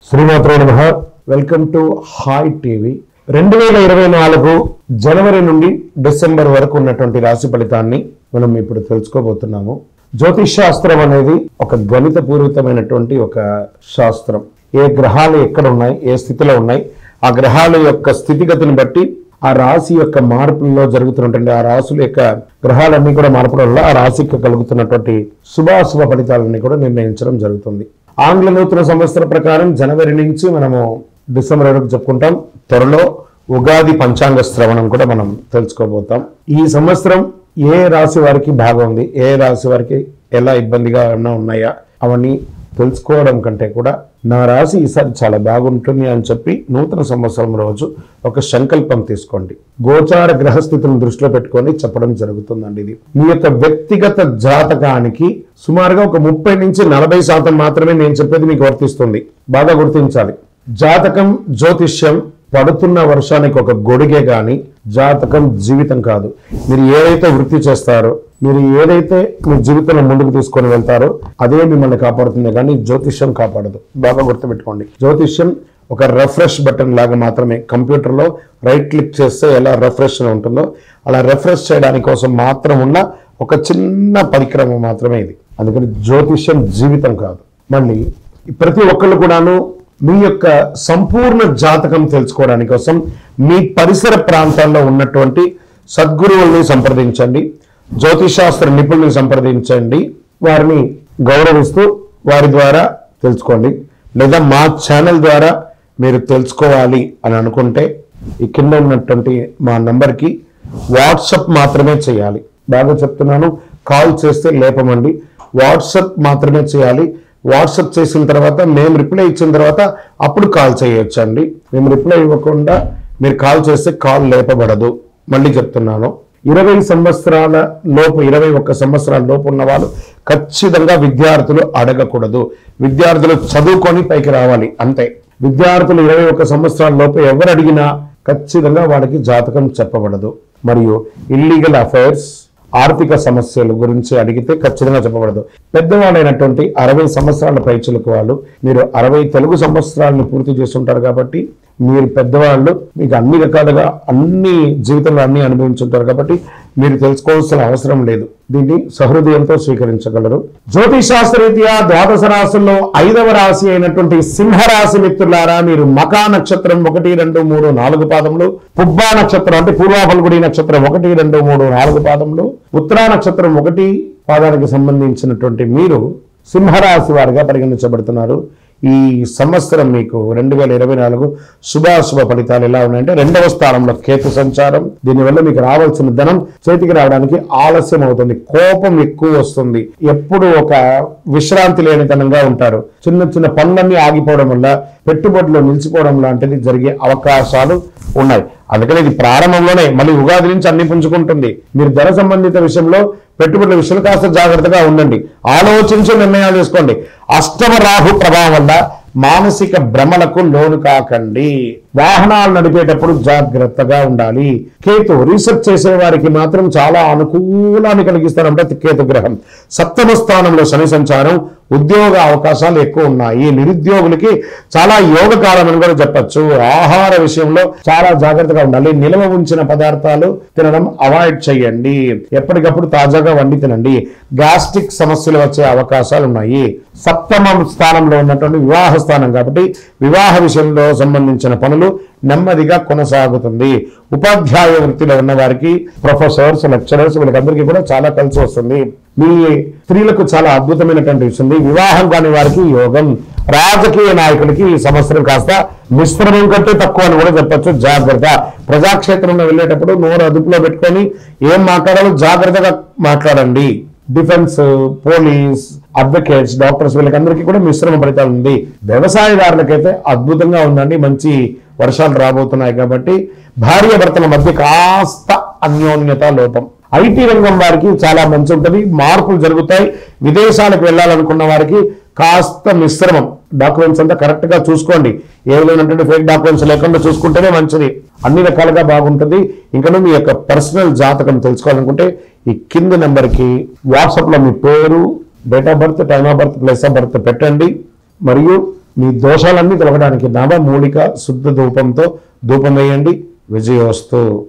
శ్రీమాత్రే నమః. Welcome to hi TV. 2024 జనవరి నుండి డిసెంబర్ వరకు ఉన్నటువంటి రాశి ఫలితాన్ని మనం ఇప్పుడు తెలుసుకోబోతున్నాము. జ్యోతిష్ శాస్త్రం అనేది ఒక గణిత పూరితమైనటువంటి ఒక శాస్త్రం. ఏ గ్రహాలు ఎక్కడ ఉన్నాయి, ఏ స్థితిలో ఉన్నాయి, ఆ గ్రహాల యొక్క స్థితిగతిని బట్టి ఆ రాశి యొక్క మార్పుల్లో జరుగుతున్నటువంటి ఆ రాశుల యొక్క గ్రహాలన్నీ కూడా మార్పుల వల్ల ఆ రాశికి కలుగుతున్నటువంటి శుభాశుభ ఫలితాలన్నీ కూడా నిర్ణయించడం జరుగుతుంది. ఆంగ్ల నూతన సంవత్సర ప్రకారం జనవరి నుంచి మనము డిసెంబర్ వరకు చెప్పుకుంటాం. త్వరలో ఉగాది పంచాంగ శ్రవణం కూడా మనం తెలుసుకోబోతాం. ఈ సంవత్సరం ఏ రాశి వారికి బాగుంది, ఏ రాశి వారికి ఎలా ఇబ్బందిగా ఏమైనా ఉన్నాయా అవన్నీ తెలుసుకోవడం కంటే కూడా నా రాశి ఈసారి చాలా బాగుంటుంది అని చెప్పి నూతన సంవత్సరం రోజు ఒక సంకల్పం తీసుకోండి. గోచార గ్రహస్థితిని దృష్టిలో పెట్టుకొని చెప్పడం జరుగుతుందండి. ఇది మీ యొక్క వ్యక్తిగత జాతకానికి సుమారుగా ఒక 30 నుంచి 40% మాత్రమే నేను చెప్పేది మీకు వర్తిస్తుంది. బాగా గుర్తించాలి. జాతకం, జ్యోతిష్యం పడుతున్న వర్షానికి ఒక గొడుగే గాని జాతకం జీవితం కాదు. మీరు ఏదైతే వృత్తి చేస్తారో, మీరు ఏదైతే మీ జీవితంలో ముందుకు తీసుకొని వెళ్తారో అదే మిమ్మల్ని కాపాడుతుంది, కానీ జ్యోతిష్యం కాపాడదు. బాగా గుర్తుపెట్టుకోండి. జ్యోతిష్యం ఒక రిఫ్రెష్ బటన్ లాగా మాత్రమే. కంప్యూటర్లో రైట్ క్లిక్ చేస్తే ఎలా రిఫ్రెష్ ఉంటుందో అలా రిఫ్రెష్ చేయడానికి కోసం మాత్రం ఉన్న ఒక చిన్న పరికరం మాత్రమే ఇది. అందుకని జ్యోతిష్యం జీవితం కాదు. మళ్ళీ ప్రతి ఒక్కళ్ళు కూడాను మీ యొక్క సంపూర్ణ జాతకం తెలుసుకోవడానికి కోసం మీ పరిసర ప్రాంతాల్లో ఉన్నటువంటి సద్గురువుల్ని సంప్రదించండి, జ్యోతిషాస్త్ర నిపుణుల్ని సంప్రదించండి. వారిని గౌరవిస్తూ వారి ద్వారా తెలుసుకోండి. లేదా మా ఛానల్ ద్వారా మీరు తెలుసుకోవాలి అని అనుకుంటే ఈ కింద ఉన్నటువంటి మా నంబర్కి వాట్సప్ మాత్రమే చేయాలి. బాగా చెప్తున్నాను, కాల్ చేస్తే లేపమండి. వాట్సప్ మాత్రమే చేయాలి. వాట్సప్ చేసిన తర్వాత మేము రిప్లై ఇచ్చిన తర్వాత అప్పుడు కాల్ చేయొచ్చండి. మేము రిప్లై ఇవ్వకుండా మీరు కాల్ చేస్తే కాల్ లేపబడదు. మళ్ళీ చెప్తున్నాను, 20 సంవత్సరాల లోపు 21 సంవత్సరాల లోపు ఉన్న వాళ్ళు ఖచ్చితంగా విద్యార్థులు అడగకూడదు. విద్యార్థులు చదువుకొని పైకి రావాలి అంతే. విద్యార్థులు 21 సంవత్సరాల లోపు ఎవరు అడిగినా ఖచ్చితంగా వాళ్ళకి జాతకం చెప్పబడదు. మరియు ఇల్లీగల్ అఫైర్స్, ఆర్థిక సమస్యల గురించి అడిగితే ఖచ్చితంగా చెప్పబడదు. పెద్దవాళ్ళైనటువంటి 60 సంవత్సరాల పైచులకు వాళ్ళు, మీరు 60 తెలుగు సంవత్సరాలను పూర్తి చేస్తుంటారు కాబట్టి మీరు పెద్దవాళ్ళు, మీకు అన్ని రకాలుగా అన్ని జీవితంలో అన్ని అనుభవించుంటారు కాబట్టి మీరు తెలుసుకోవాల్సిన అవసరం లేదు. దీన్ని సహృదయంతో స్వీకరించగలరు. జ్యోతిష్ శాస్త్రరీత్యా ద్వాదశ రాశుల్లో 5వ రాశి అయినటువంటి సింహరాశి మిత్రులారా, మీరు మకా నక్షత్రం 1, 2, 3, 4 పాదములు, పుబ్బా నక్షత్రం అంటే పూర్వ ఫల్గుడి నక్షత్రం 1, 2, 3, 4 పాదములు, ఉత్తరా నక్షత్రం 1 పాదానికి సంబంధించినటువంటి మీరు సింహరాశి వారిగా పరిగణించబడుతున్నారు. ఈ సంవత్సరం మీకు 2024 శుభాశుభ ఫలితాలు ఎలా ఉన్నాయంటే, 2వ స్థానంలో కేతు సంచారం. దీనివల్ల మీకు రావాల్సిన ధనం చేతికి రావడానికి ఆలస్యం అవుతుంది. కోపం ఎక్కువ వస్తుంది. ఎప్పుడు ఒక విశ్రాంతి లేనితనంగా ఉంటారు. చిన్న చిన్న పనులన్నీ ఆగిపోవడం వల్ల పెట్టుబడులు నిలిచిపోవడం లాంటిది జరిగే అవకాశాలు ఉన్నాయి. అందుకని ఇది ప్రారంభంలోనే మళ్ళీ ఉగాది నుంచి అన్ని పుంజుకుంటుంది. మీరు ధన సంబంధిత విషయంలో, పెట్టుబడుల విషయంలో కాస్త జాగ్రత్తగా ఉండండి. ఆలోచించి నిర్ణయాలు తీసుకోండి. అష్టమ రాహు ప్రభావం వల్ల మానసిక భ్రమలకు లోను కాకండి. వాహనాలు నడిపేటప్పుడు జాగ్రత్తగా ఉండాలి. కేతు రీసెర్చ్ చేసే వారికి మాత్రం చాలా అనుకూలాన్ని కలిగిస్తారంటే కేతు గ్రహం. 7వ స్థానంలో శని సంచారం. ఉద్యోగ అవకాశాలు ఎక్కువ ఉన్నాయి. నిరుద్యోగులకి చాలా యోగ కాలం అని కూడా చెప్పచ్చు. ఆహార విషయంలో చాలా జాగ్రత్తగా ఉండాలి. నిల్వ ఉంచిన పదార్థాలు తినడం అవాయిడ్ చేయండి. ఎప్పటికప్పుడు తాజాగా వండి తినండి. గ్యాస్ట్రిక్ సమస్యలు వచ్చే అవకాశాలు ఉన్నాయి. 7వ స్థానంలో ఉన్నటువంటి వివాహ స్థానం కాబట్టి వివాహ విషయంలో సంబంధించిన పనులు నెమ్మదిగా కొనసాగుతుంది. ఉపాధ్యాయ వృత్తిలో ఉన్న వారికి, ప్రొఫెసర్స్, లెక్చరర్స్, వీళ్ళకందరికీ కూడా చాలా కలిసి వస్తుంది. మీ స్త్రీలకు చాలా అద్భుతమైనటువంటి విషయం. వివాహం కాని వారికి యోగం. రాజకీయ నాయకులకి ఈ సంవత్సరం కాస్త మిశ్రమం కంటే తక్కువ అని కూడా చెప్పచ్చు. జాగ్రత్త. ప్రజాక్షేత్రంలో వెళ్ళేటప్పుడు నోరు అదుపులో పెట్టుకొని ఏం మాట్లాడాలో జాగ్రత్తగా మాట్లాడండి. డిఫెన్స్, పోలీస్, అడ్వకేట్స్, డాక్టర్స్ వీళ్ళకందరికీ కూడా మిశ్రమ ఫలితాలు ఉంది. వ్యవసాయదారులకైతే అద్భుతంగా ఉందండి. మంచి వర్షాలు రాబోతున్నాయి కాబట్టి భార్య భర్తల మధ్య కాస్త అన్యోన్యత లోపం. ఐటీ రంగం వారికి చాలా మంచి ఉంటుంది. మార్పులు జరుగుతాయి. విదేశాలకు వెళ్ళాలనుకున్న వారికి కాస్త మిశ్రమం. డాక్యుమెంట్స్ అంతా కరెక్ట్ గా చూసుకోండి. ఏదైనా ఫేక్ డాక్యుమెంట్స్ లేకుండా చూసుకుంటేనే మంచిది. అన్ని రకాలుగా బాగుంటుంది. ఇంకా మీ యొక్క పర్సనల్ జాతకం తెలుసుకోవాలనుకుంటే ఈ కింది నెంబర్కి వాట్సాప్లో మీ పేరు, date of birth, time of birth, place of birth పెట్టండి. మరియు మీ దోషాలన్నీ తొలగడానికి నవమూలిక శుద్ధ ధూపంతో ధూపం వేయండి. విజయోస్తు.